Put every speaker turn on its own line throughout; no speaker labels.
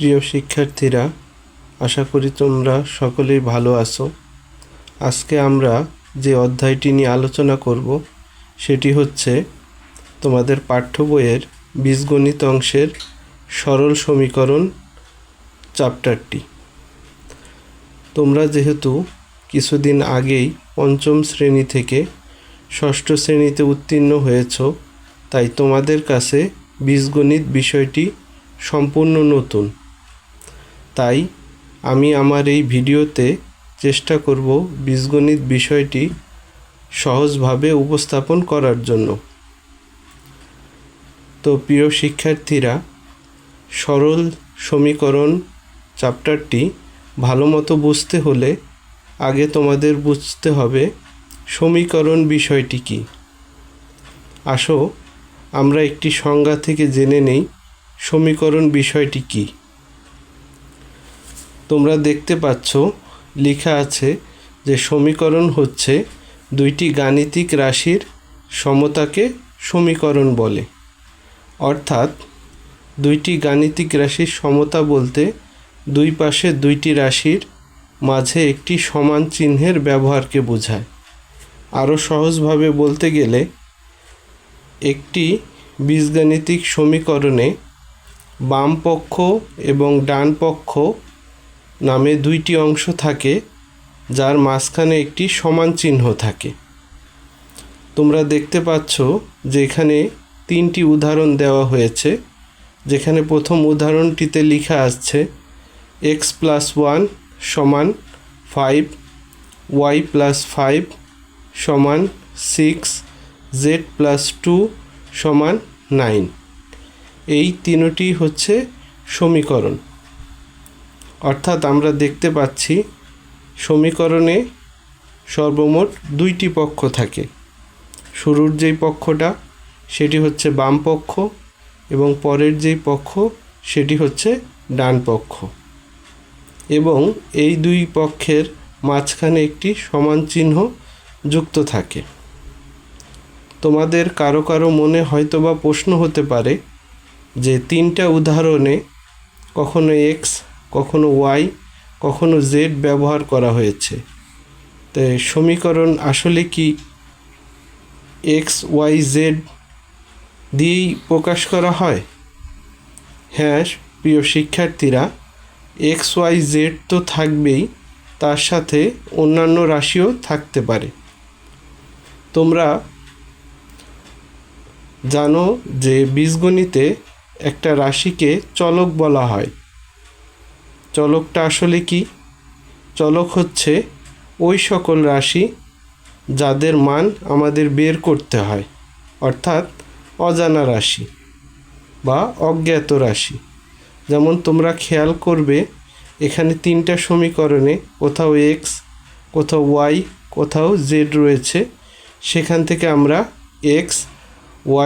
প্রিয় শিক্ষার্থীরা, আশা করি তোমরা সকলেই ভালো আছো। আজকে আমরা যে অধ্যায়টি নিয়ে আলোচনা করব সেটি হচ্ছে তোমাদের পাঠ্য বইয়ের বীজগণিত অংশের সরল সমীকরণ চ্যাপ্টারটি। তোমরা যেহেতু কিছুদিন আগেই পঞ্চম শ্রেণী থেকে ষষ্ঠ শ্রেণীতে উত্তীর্ণ হয়েছ, তাই তোমাদের কাছে বীজগণিত বিষয়টি সম্পূর্ণ নতুন। তাই আমি আমার এই ভিডিওতে চেষ্টা করব বীজগণিত বিষয়টি সহজভাবে উপস্থাপন করার জন্য। তো প্রিয় শিক্ষার্থীরা, সরল সমীকরণ চ্যাপ্টারটি ভালো মতো বুঝতে হলে আগে তোমাদের বুঝতে হবে সমীকরণ বিষয়টি কী। আসো আমরা একটি সংজ্ঞা থেকে জেনে নেই সমীকরণ বিষয়টি কী। তোমরা দেখতে পাচ্ছ লেখা আছে যে সমীকরণ হচ্ছে দুইটি গাণিতিক রাশির সমতাকে সমীকরণ বলে। অর্থাৎ দুইটি গাণিতিক রাশির সমতা বলতে দুই পাশে দুইটি রাশির মাঝে একটি সমান চিহ্নের ব্যবহারকে বোঝায়। আরও সহজভাবে বলতে গেলে একটি বীজগাণিতিক সমীকরণে বাম পক্ষ এবং ডান পক্ষ নামে দুইটি অংশ থাকে, যার মাঝখানে একটি সমান চিহ্ন থাকে। তোমরা দেখতে পাচ্ছ যে এখানে তিনটি উদাহরণ দেওয়া হয়েছে, যেখানে প্রথম উদাহরণটিতে লেখা আসছে x+1 সমান 5, y+5 সমান 6, z+2 সমান 9। এই তিনটি হচ্ছে সমীকরণ। অর্থাৎ আমরা দেখতে পাচ্ছি সমীকরণে সর্বমোট দুইটি পক্ষ থাকে। শুরুর যেই পক্ষটা সেটি হচ্ছে বাম পক্ষ এবং পরের যেই পক্ষ সেটি হচ্ছে ডান পক্ষ, এবং এই দুই পক্ষের মাঝখানে একটি সমান চিহ্ন যুক্ত থাকে। তোমাদের কারো কারো মনে হয়তোবা প্রশ্ন হতে পারে যে তিনটা উদাহরণে কখনো x, কখনো y, কখনো z ব্যবহার করা হয়েছে। তো সমীকরণ আসলে কি x, y, z দিয়েই প্রকাশ করা হয়? হ্যাঁ প্রিয় শিক্ষার্থীরা, x, y, z তো থাকবেই, তার সাথে অন্যান্য রাশিও থাকতে পারে। তোমরা জানো যে বীজগণিতে একটা রাশিকে চলক বলা হয়। চলকটা আসলে কি? চলক হচ্ছে ওই সকল রাশি যাদের মান আমাদের বের করতে হয়, অর্থাৎ অজানা রাশি বা অজ্ঞাত রাশি। যেমন তোমরা খেয়াল করবে এখানে তিনটা সমীকরণে কোথাও x, কোথাও y, কোথাও z রয়েছে। সেখান থেকে আমরা x,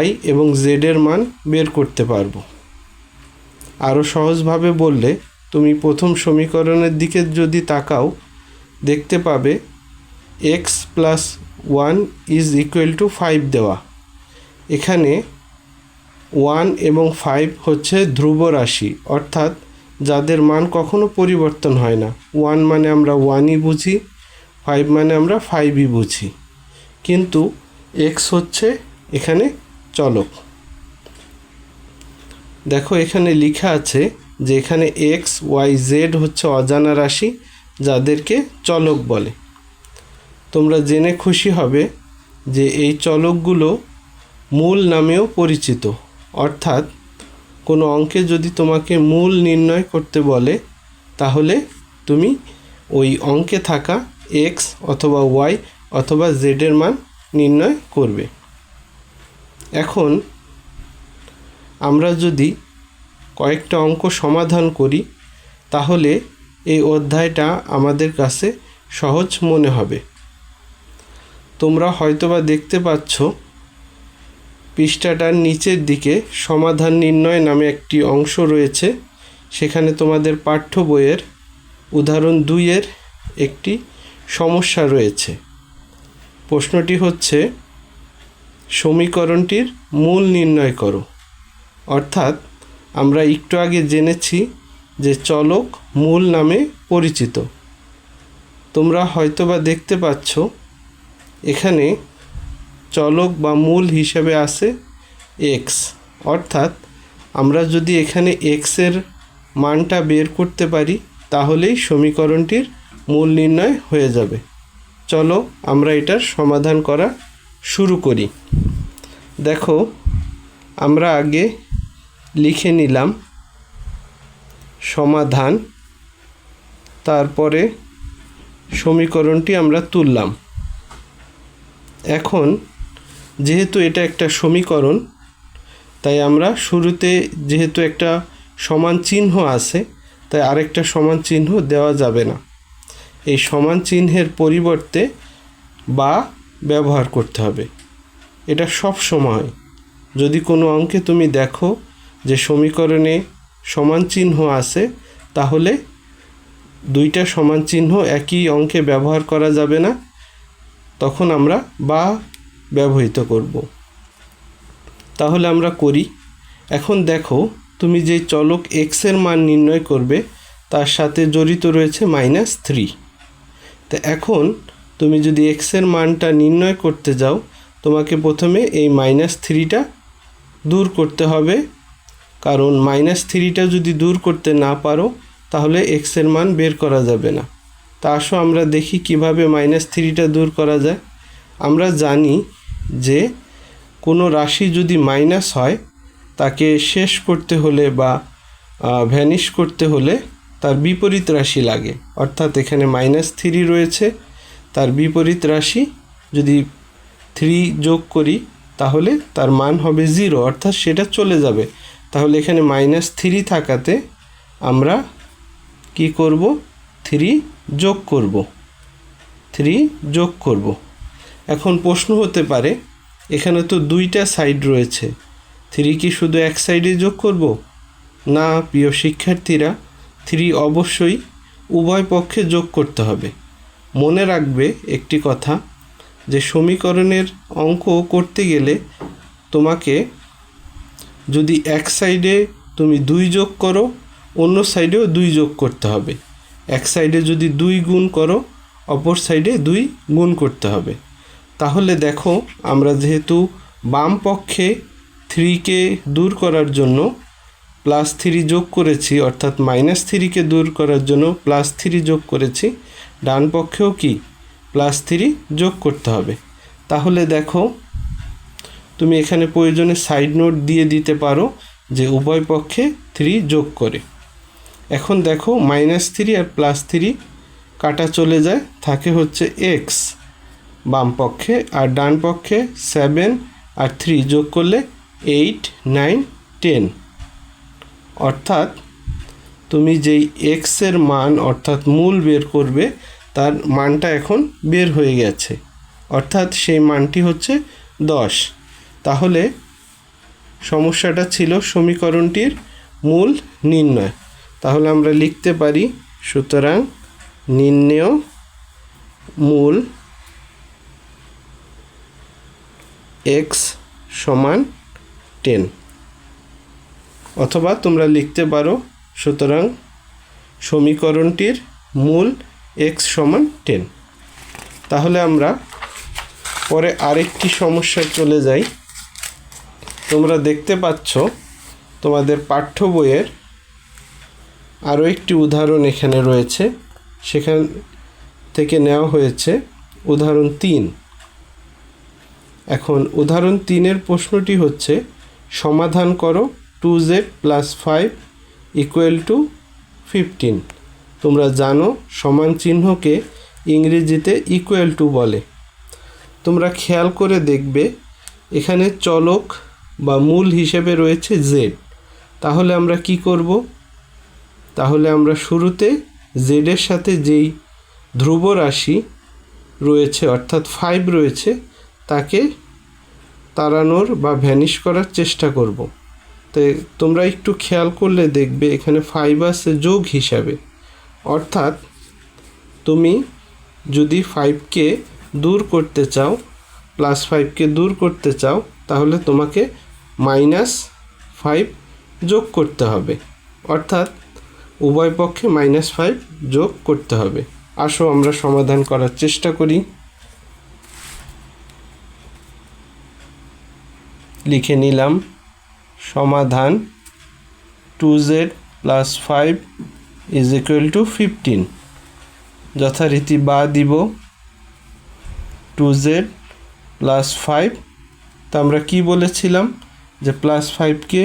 y এবং z এর মান বের করতে পারবো। আরও সহজভাবে বললে তুমি প্রথম সমীকরণের দিকে যদি তাকাও, দেখতে পাবে x+1 = 5 দেওয়া। এখানে 1 এবং 5 হচ্ছে ধ্রুব রাশি, অর্থাৎ যাদের মান কখনো পরিবর্তন হয় না। 1 মানে আমরা 1ই বুঝি, 5 মানে আমরা 5ই বুঝি, কিন্তু x হচ্ছে এখানে চলক। দেখো এখানে লেখা আছে যে এখানে x, y, z হচ্ছে অজানা রাশি যাদেরকে চলক বলে। তোমরা জেনে খুশি হবে যে এই চলকগুলো মূল নামেও পরিচিত। অর্থাৎ কোনো অঙ্কে যদি তোমাকে মূল নির্ণয় করতে বলে, তাহলে তুমি ওই অঙ্কে থাকা x অথবা y অথবা z এর মান নির্ণয় করবে। এখন আমরা যদি কয়েকটা অঙ্ক সমাধান করি, তাহলে এই অধ্যায়টা আমাদের কাছে সহজ মনে হবে। তোমরা হয়তোবা দেখতে পাচ্ছ পৃষ্ঠাটার নিচের দিকে সমাধান নির্ণয় নামে একটি অংশ রয়েছে। সেখানে তোমাদের পাঠ্য বইয়ের উদাহরণ 2-এর একটি সমস্যা রয়েছে। প্রশ্নটি হচ্ছে সমীকরণটির মূল নির্ণয় করো। অর্থাৎ আমরা একটু আগে জেনেছি যে চলক মূল নামে পরিচিত। তোমরা হয়তোবা দেখতে পাচ্ছ এখানে চলক বা মূল হিসেবে আছে এক্স, অর্থাৎ আমরা যদি এখানে এক্সের মানটা বের করতে পারি তাহলেই সমীকরণটির মূল নির্ণয় হয়ে যাবে। চলো আমরা এটার সমাধান করা শুরু করি। দেখো, আমরা আগে লিখে নিলাম সমাধান, তারপরে সমীকরণটি আমরা তুললাম। এখন যেহেতু এটা একটা সমীকরণ, তাই আমরা শুরুতে যেহেতু একটা সমান চিহ্ন আছে, তাই আরেকটা সমান চিহ্ন দেওয়া যাবে না। এই সমান চিহ্নের পরিবর্তে বা ব্যবহার করতে হবে। এটা সব সময় যদি কোনো অঙ্কে তুমি দেখো যে সমীকরণে সমান চিহ্ন আছে, তাহলে দুইটা সমান চিহ্ন একই অঙ্কে ব্যবহার করা যাবে না, তখন আমরা বা ব্যবহৃত করব। তাহলে আমরা করি। এখন দেখো, তুমি যে চলক এক্সের মান নির্ণয় করবে তার সাথে জড়িত রয়েছে -3। তো এখন তুমি যদি এক্সের মানটা নির্ণয় করতে যাও, তোমাকে প্রথমে এই -3টা দূর করতে হবে, কারণ -3টা যদি দূর করতে না পারো তাহলে এক্সের মান বের করা যাবে না। তা আসো আমরা দেখি কিভাবে -3টা দূর করা যায়। আমরা জানি যে কোনো রাশি যদি মাইনাস হয় তাকে শেষ করতে হলে বা ভ্যানিশ করতে হলে তার বিপরীত রাশি লাগে। অর্থাৎ এখানে -3 রয়েছে, তার বিপরীত রাশি যদি 3 যোগ করি তাহলে তার মান হবে 0, অর্থাৎ সেটা চলে যাবে। তাহলে এখানে -3 থাকাতে আমরা কি করব, 3 যোগ করব। এখন প্রশ্ন হতে পারে, এখানে তো দুইটা সাইড রয়েছে, 3 কি শুধু এক সাইডে যোগ করব? না প্রিয় শিক্ষার্থীরা, 3 অবশ্যই উভয় পক্ষে যোগ করতে হবে। মনে রাখবে একটি কথা, যে সমীকরণের অঙ্ক করতে গেলে তোমাকে যদি এক সাইডে তুমি 2 যোগ করো, অন্য সাইডেও 2 যোগ করতে হবে। এক সাইডে যদি 2 গুণ করো, অপর সাইডে 2 গুণ করতে হবে। তাহলে দেখো, আমরা যেহেতু বাম পক্ষে 3কে দূর করার জন্য +3 যোগ করেছি, অর্থাৎ -3কে দূর করার জন্য +3 যোগ করেছি, ডান পক্ষেও কি +3 যোগ করতে হবে। তাহলে দেখো, তুমি এখানে প্রয়োজনে সাইড নোট দিয়ে দিতে পারো যে উভয় পক্ষে 3 যোগ করে। এখন দেখো, -3 আর +3 কাটা চলে যায়, থাকে হচ্ছে x বাম পক্ষে, আর ডান পক্ষে 7 আর 3 যোগ করলে 8, 9, 10। অর্থাৎ তুমি যেই x এর মান অর্থাৎ মূল বের করবে, তার মানটা এখন বের হয়ে গেছে, অর্থাৎ সেই মানটি হচ্ছে 10। তাহলে সমস্যাটা ছিল সমীকরণটির মূল নির্ণয়। তাহলে আমরা লিখতে পারি, সুতরাং নির্ণেয় মূল x = 10, অথবা তোমরা লিখতে পারো, সুতরাং সমীকরণটির মূল x = 10। তাহলে আমরা পরে আরেকটি সমস্যায় চলে যাই। তোমরা দেখতে পাচ্ছ তোমাদের পাঠ্য বইয়ের আরও একটি উদাহরণ এখানে রয়েছে, সেখান থেকে নেওয়া হয়েছে উদাহরণ 3। এখন উদাহরণ 3-এর প্রশ্নটি হচ্ছে, সমাধান করো 2z + 5 = 15। তোমরা জানো সমান চিহ্নকে ইংরেজিতে ইকুয়াল টু বলে। তোমরা খেয়াল করে দেখবে এখানে চলক বা মূল হিসেবে রয়েছে z। তাহলে আমরা কি করব? তাহলে আমরা শুরুতে z এর সাথে যেই ধ্রুব রাশি রয়েছে অর্থাৎ 5 রয়েছে তাকে তাড়ানোর বা ভ্যানিশ করার চেষ্টা করব। তো তোমরা একটু খেয়াল করলে দেখবে এখানে 5 আছে যোগ হিসাবে, অর্থাৎ তুমি যদি 5কে দূর করতে চাও, +5কে দূর করতে চাও, তাহলে তোমাকে -5 যোগ করতে হবে। অর্থাৎ উভয় পক্ষে -5 যোগ করতে হবে। আসো আমরা সমাধান করার চেষ্টা করি। লিখে নিলাম সমাধান 2z + 5 = 15। যথারীতি বা দিব 2z + 5। তা আমরা কি বলেছিলাম যে +5কে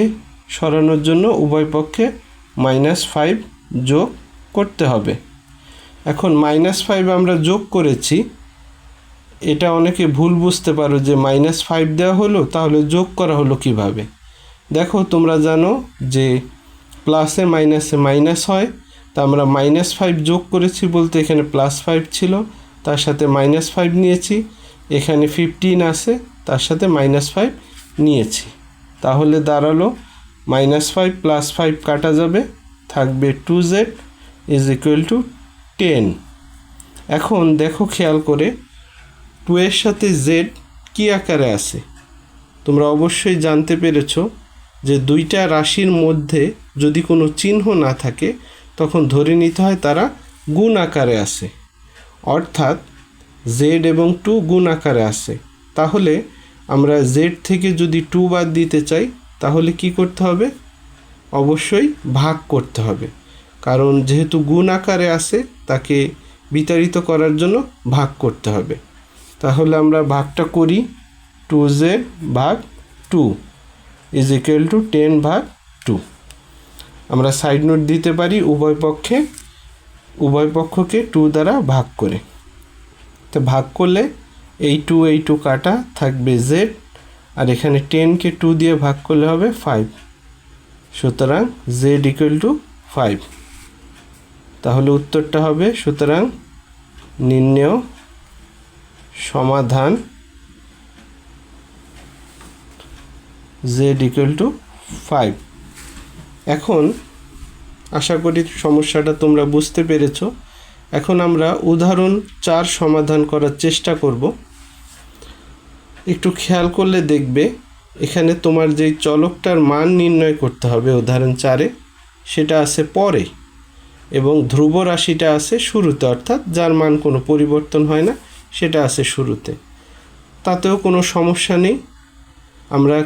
সরানোর জন্য উভয় পক্ষে -5 যোগ করতে হবে। এখন -5 আমরা যোগ করেছি, এটা অনেকে ভুল বুঝতে পারো যে -5 দেওয়া হলো তাহলে যোগ করা হলো কিভাবে। দেখো তোমরা জানো যে প্লাসে মাইনাসে মাইনাস হয়, তা আমরা -5 যোগ করেছি বলতে এখানে +5 ছিল, তার সাথে -5 নিয়েছি, এখানে 15 আছে, তার সাথে -5 নিয়েছি, তাহলে দাঁড়ালো -5 + 5 কাটা যাবে, থাকবে 2z = 10। এখন দেখো খেয়াল করে 2 এর সাথে z কি আকারে আছে। তোমরা অবশ্যই জানতে পেরেছো যে দুইটা রাশির মধ্যে যদি কোনো চিহ্ন না থাকে তখন ধরে নিতে হয় তারা গুণ আকারে আছে, অর্থাৎ z এবং 2 গুণ আকারে আছে। তাহলে আমরা z থেকে যদি 2 বাদ দিতে চাই তাহলে কি করতে হবে? অবশ্যই ভাগ করতে হবে, কারণ যেহেতু গুণ আকারে আছে তাকে বিতাড়িত করার জন্য ভাগ করতে হবে। তাহলে আমরা ভাগটা করি, 2z ভাগ 2 = 10/2। আমরা সাইড নোট দিতে পারি উভয় পক্ষকে 2 দ্বারা ভাগ করে। তো ভাগ করলে এই 2 কাটা, থাকবে z, আর এখানে 10কে 2 দিয়ে ভাগ করলে হবে 5, সুতরাং z = 5। তাহলে উত্তরটা হবে, সুতরাং নির্ণেয় সমাধান z = 5। এখন আশা করি সমস্যাটা তোমরা বুঝতে পেরেছো। এখন আমরা উদাহরণ 4 সমাধান করার চেষ্টা করব। একটু খেয়াল করলে দেখবে এখানে তোমার যেই চলকটার মান নির্ণয় করতে হবে উদাহরণ 4-এ, সেটা আছে পরে, এবং ধ্রুব রাশিটা আছে শুরুতে, অর্থাৎ যার মান কোনো পরিবর্তন হয় না সেটা আছে শুরুতে। তাতেও কোনো সমস্যা নেই, আমরা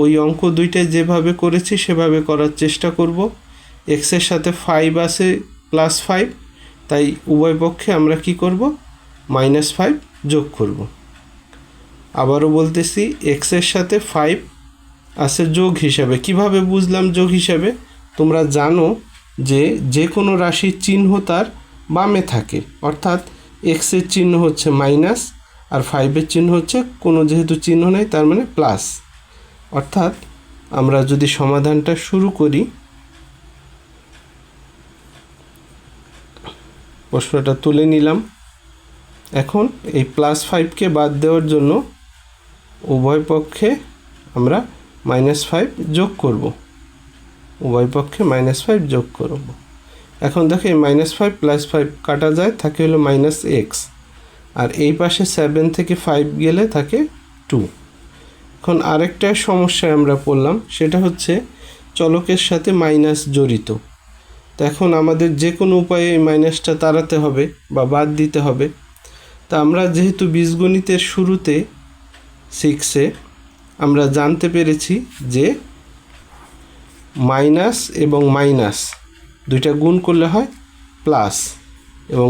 ওই অঙ্ক দুইটায় যেভাবে করেছি সেভাবে করার চেষ্টা করব। x এর সাথে 5 আছে +5, তাই উভয় পক্ষে আমরা কি করব? -5 যোগ করব। আবারও বলতেছি, x এর সাথে 5 আছে যোগ হিসাবে। কিভাবে বুঝলাম যোগ হিসাবে? তোমরা জানো যে যে কোনো রাশির চিহ্ন তার বামে থাকে, অর্থাৎ x এর চিহ্ন হচ্ছে মাইনাস আর 5-এর চিহ্ন হচ্ছে কোনো, যেহেতু চিহ্ন নেই তার মানে প্লাস। অর্থাৎ আমরা যদি সমাধানটা শুরু করি, প্রশ্নটা তুলে নিলাম। এখন এই +5কে বাদ দেওয়ার জন্য উভয় পক্ষে আমরা -5 যোগ করব, উভয় পক্ষে -5 যোগ করব। এখন দেখো এই -5 + 5 কাটা যায়, থাকে হলো -x, আর এই পাশে 7 থেকে 5 গেলে থাকে 2। এখন আরেকটা সমস্যায় আমরা পড়লাম, সেটা হচ্ছে চলকের সাথে মাইনাস জড়িত। তো এখন আমাদের যে কোনো উপায়ে এই মাইনাসটা তাড়াতে হবে বা বাদ দিতে হবে। তা আমরা যেহেতু বীজগণিতের শুরুতে 6-এ আমরা জানতে পেরেছি যে মাইনাস এবং মাইনাস দুইটা গুণ করলে হয় প্লাস, এবং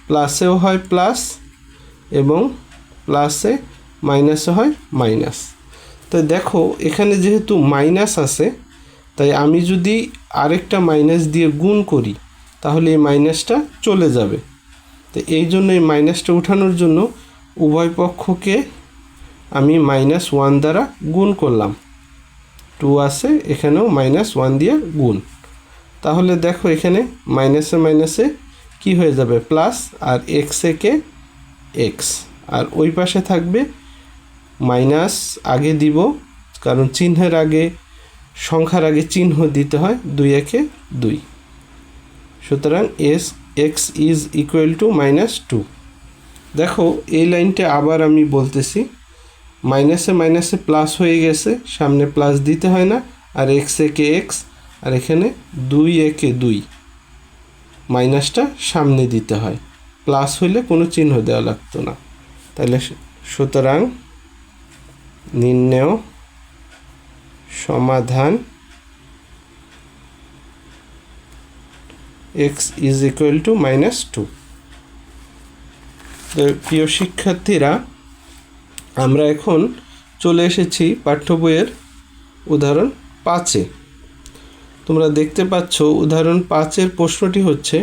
প্লাসেও হয় প্লাস, এবং প্লাসে মাইনাসে হয় মাইনাস। তো দেখো এখানে যেহেতু মাইনাস আছে, তাই আমি যদি আরেকটা মাইনাস দিয়ে গুণ করি তাহলে এই মাইনাসটা চলে যাবে। তো এই জন্য এই মাইনাসটা উঠানোর জন্য উভয় পক্ষকে আমি -1 দ্বারা গুণ করলাম। 2 আছে, এখানেও -1 দিয়ে গুণ। তাহলে দেখো এখানে মাইনাসে মাইনাসে কি হয়ে যাবে? প্লাস, আর x একে x, আর ওই পাশে থাকবে মাইনাস। আগে দিব, কারণ চিহ্নের আগে, সংখ্যার আগে চিহ্ন দিতে হয়, 2 একে 2। সুতরাং x = -2। দেখো এই লাইনটা আবার আমি বলতেছি, মাইনাসে মাইনাসে প্লাস হয়ে গেছে, সামনে প্লাস দিতে হয় না, আর x একে x, আর এখানে 2 একে 2, মাইনাসটা সামনে দিতে হয়, প্লাস হইলে কোনো চিহ্ন দেওয়া লাগতো না। তাহলে সুতরাং নির্ণেয় সমাধান x ইজ ইকুয়াল টু -2। প্রিয় শিক্ষার্থীরা, আমরা এখন চলে এসেছি পাঠ্য বইয়ের উদাহরণ 5-এ। তোমরা দেখতে পাচ্ছ উদাহরণ 5-এর প্রশ্নটি হচ্ছে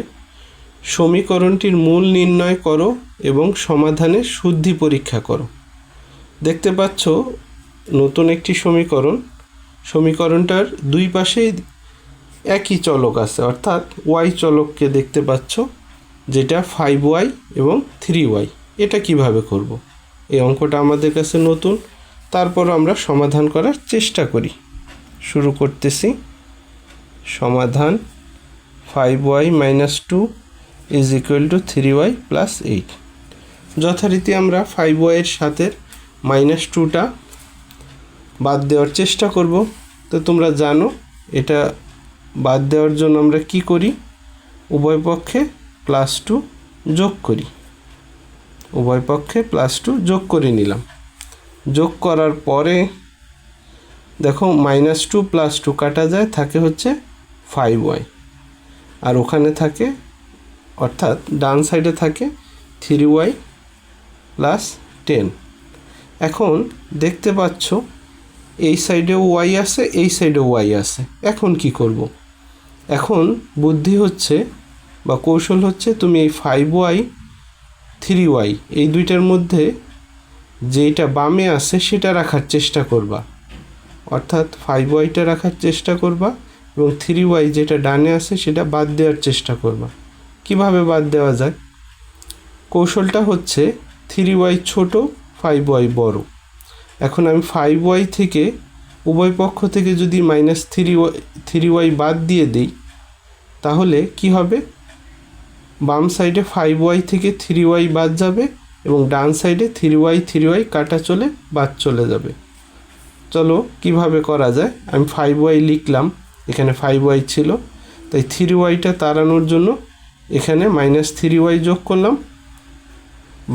সমীকরণটির মূল নির্ণয় করো এবং সমাধানের শুদ্ধি পরীক্ষা করো। দেখতে পাচ্ছ নতুন একটি সমীকরণটার দুই পাশেই একই চলক আছে, অর্থাৎ y চলককে দেখতে পাচ্ছ, যেটা 5y এবং 3y। এটা কিভাবে করব? এই অঙ্কটা আমাদের কাছে নতুন, তারপর আমরা সমাধান করার চেষ্টা করি। শুরু করতেছি। সমাধান 5y - 2 is equal to 3y + 8। যথারীতি আমরা 5y এর সাথে -2টা বাদ দেওয়ার চেষ্টা করব। তো তোমরা জানো এটা বাদ দেওয়ার জন্য আমরা কি করি? উভয় পক্ষে +2 যোগ করি। উভয় পক্ষে +2 যোগ করে নিলাম। যোগ করার পরে দেখো -2 + 2 কাটা যায়, থাকে হচ্ছে 5y, আর ওখানে থাকে, অর্থাৎ ডান সাইডে থাকে 3y + 10। এখন দেখতে পাচ্ছ এই সাইডেও y আছে, এই সাইডেও y আছে। এখন কি করব? এখন বুদ্ধি হচ্ছে বা কৌশল হচ্ছে, তুমি এই 5y 3y এই দুইটার মধ্যে যেটা বামে আছে সেটা রাখার চেষ্টা করবা, অর্থাৎ 5yটা রাখার চেষ্টা করবা এবং 3y যেটা ডানে আছে সেটা বাদ দেওয়ার চেষ্টা করবা। কিভাবে বাদ দেওয়া যায়? কৌশলটা হচ্ছে 3y ছোট, 5y বড়। এখন আমি 5y থেকে উভয় পক্ষ থেকে যদি -3y বাদ দিয়ে দিই, তাহলে কি হবে? বাম সাইডে 5y থেকে 3y বাদ যাবে এবং ডান সাইডে 3y কাটা চলে বাদ চলে যাবে। চলো কিভাবে করা যায়। আমি 5y লিখলাম, এখানে 5y ছিল, তাই 3yটা তাড়ানোর জন্য এখানে -3y যোগ করলাম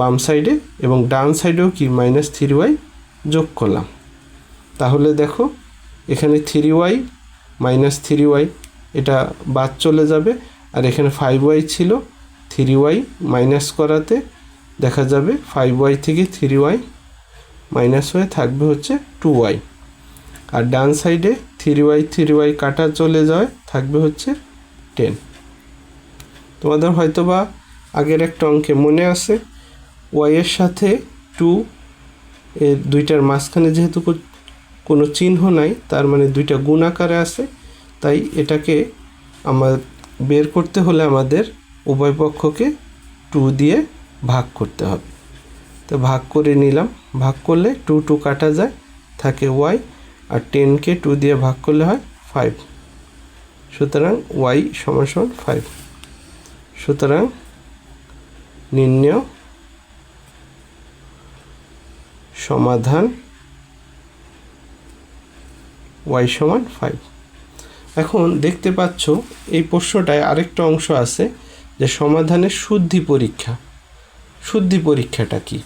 বাম সাইডে, এবং ডান সাইডেও কি -3y যোগ করলাম। তাহলে দেখো এখানে 3y -3y এটা বাদ চলে যাবে, আর এখানে 5y ছিল, 3y মাইনাস করাতে দেখা যাবে 5y থেকে 3y মাইনাস হয়ে থাকবে হচ্ছে 2y, আর ডান সাইডে 3y কাটা চলে যায়, থাকবে হচ্ছে 10। তোমাদের হয়তোবা আগের একটা অঙ্কে মনে আছে, y এর সাথে 2 এর দুইটার মাঝখানে যেহেতু কোনো চিহ্ন নাই, তার মানে দুইটা গুণ আকারে আছে, তাই এটাকে বের করতে হলে আমাদের উভয় পক্ষকে 2 দিয়ে ভাগ করতে হবে। তো ভাগ করে নিলাম, ভাগ করলে 2 কাটা যায়, থাকে y, আর 10কে 2 দিয়ে ভাগ করলে হয় 5। সুতরাং y = 5। সুতরাং নির্ণেয় সমাধান y = 5। এখন দেখতে পাচ্ছ এই প্রশ্নটায় আরেকটা অংশ আছে, যে সমাধানের শুদ্ধি পরীক্ষা। শুদ্ধি পরীক্ষাটা কি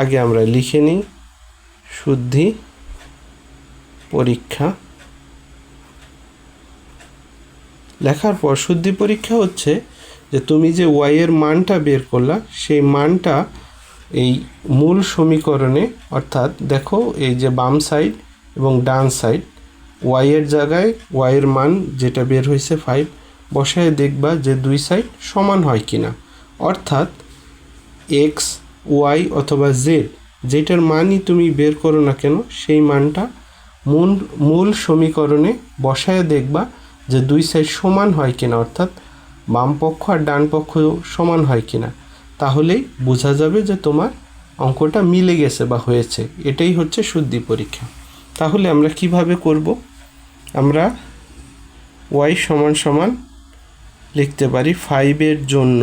আগে আমরা লিখে নিই। শুদ্ধি পরীক্ষা লেখার পর শুদ্ধি পরীক্ষা হচ্ছে যে তুমি যে y এর মানটা বের করলা, সেই মানটা এই মূল সমীকরণে, অর্থাৎ দেখো এই যে বাম সাইড এবং ডান সাইড, y এর জায়গায় y এর মান যেটা বের হয়েছে 5 বসায় দেখবা যে দুই সাইড সমান হয় কিনা, অর্থাৎ x, y অথবা z যেটার মানই তুমি বের করো না কেন, সেই মানটা মূল সমীকরণে বসায় দেখবা যে দুই সাইড সমান হয় কিনা, অর্থাৎ বাম পক্ষ আর ডান পক্ষ সমান হয় কিনা। তাহলেই বোঝা যাবে যে তোমার অঙ্কটা মিলে গেছে বা হয়েছে। এটাই হচ্ছে শুদ্ধি পরীক্ষা। তাহলে আমরা কিভাবে করব? আমরা y = লিখতে পারি 5 এর জন্য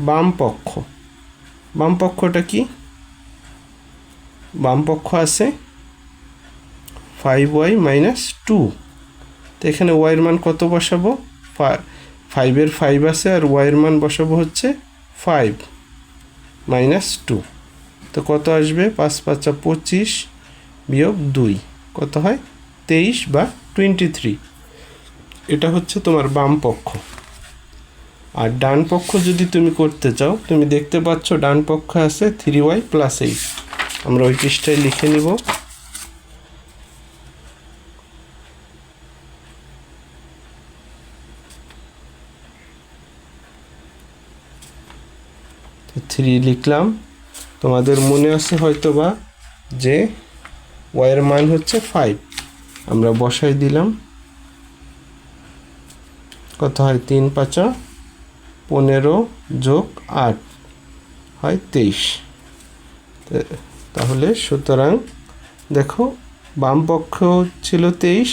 বাম পক্ষ। বাম পক্ষটা কি? বাম পক্ষ আছে 5y - 2, তো এখানে ওয়াইয়ের মান কত বসাবো? 5-এর 5 আছে, আর ওয়াইয়ের মান বসাবো হচ্ছে 5 - 2। তো কত আসবে? 5 × 5 = 25 বিয়োগ 2 কত হয়? 23 বা 23। এটা হচ্ছে তোমার বাম পক্ষ। আর ডান পক্ষ যদি তুমি করতে চাও, তুমি দেখতে পাচ্ছ ডান পক্ষ আছে 3y + 8। আমরা ওই পৃষ্ঠায় লিখে নিব। তো 3 লিখলাম। তোমাদের মনে আছে হয়তো বা যে ওয়াইয়ের মান হচ্ছে 5, আমরা বসাই দিলাম। কত হয়? 3 × 5 = 15 + 8 হয় 23। তাহলে সুতরাং দেখো, বাম পক্ষ ছিল 23,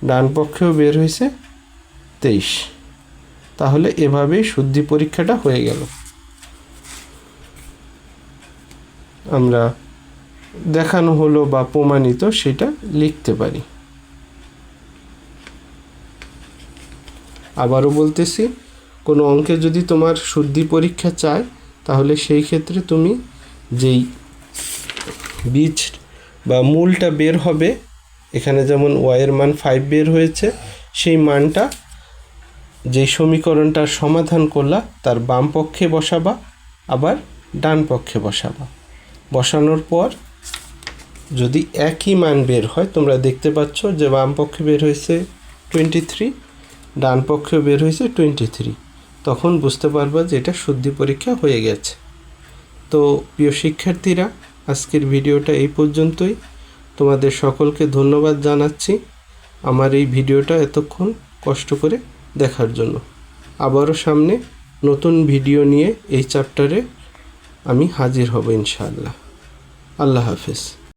ডান পক্ষেও বের হয়েছে 23। তাহলে এভাবেই শুদ্ধি পরীক্ষাটা হয়ে গেল। আমরা দেখানো হলো বা প্রমাণিত সেটা লিখতে পারি। আবারও বলতেছি, কোনো অঙ্কে যদি তোমার শুদ্ধি পরীক্ষা চায়, তাহলে সেই ক্ষেত্রে তুমি যেই বীজ বা মূলটা বের হবে, এখানে যেমন ওয়াইয়ের মান 5 বের হয়েছে, সেই মানটা যেই সমীকরণটার সমাধান করলা তার বাম পক্ষে বসাবা, আবার ডান পক্ষে বসাবা। বসানোর পর যদি একই মান বের হয়, তোমরা দেখতে পাচ্ছ যে বাম পক্ষে বের হয়েছে 23, ডান পক্ষেও বের হয়েছে 23, তখন বুঝতে পারবা যে এটা শুদ্ধি পরীক্ষা হয়ে গেছে। তো প্রিয় শিক্ষার্থীরা, আজকের ভিডিওটা এই পর্যন্তই। তোমাদের সকলকে ধন্যবাদ জানাচ্ছি আমার এই ভিডিওটা এতক্ষণ কষ্ট করে দেখার জন্য। আবারও সামনে নতুন ভিডিও নিয়ে এই চ্যাপ্টারে আমি হাজির হব ইনশাআল্লাহ। আল্লাহ হাফেজ।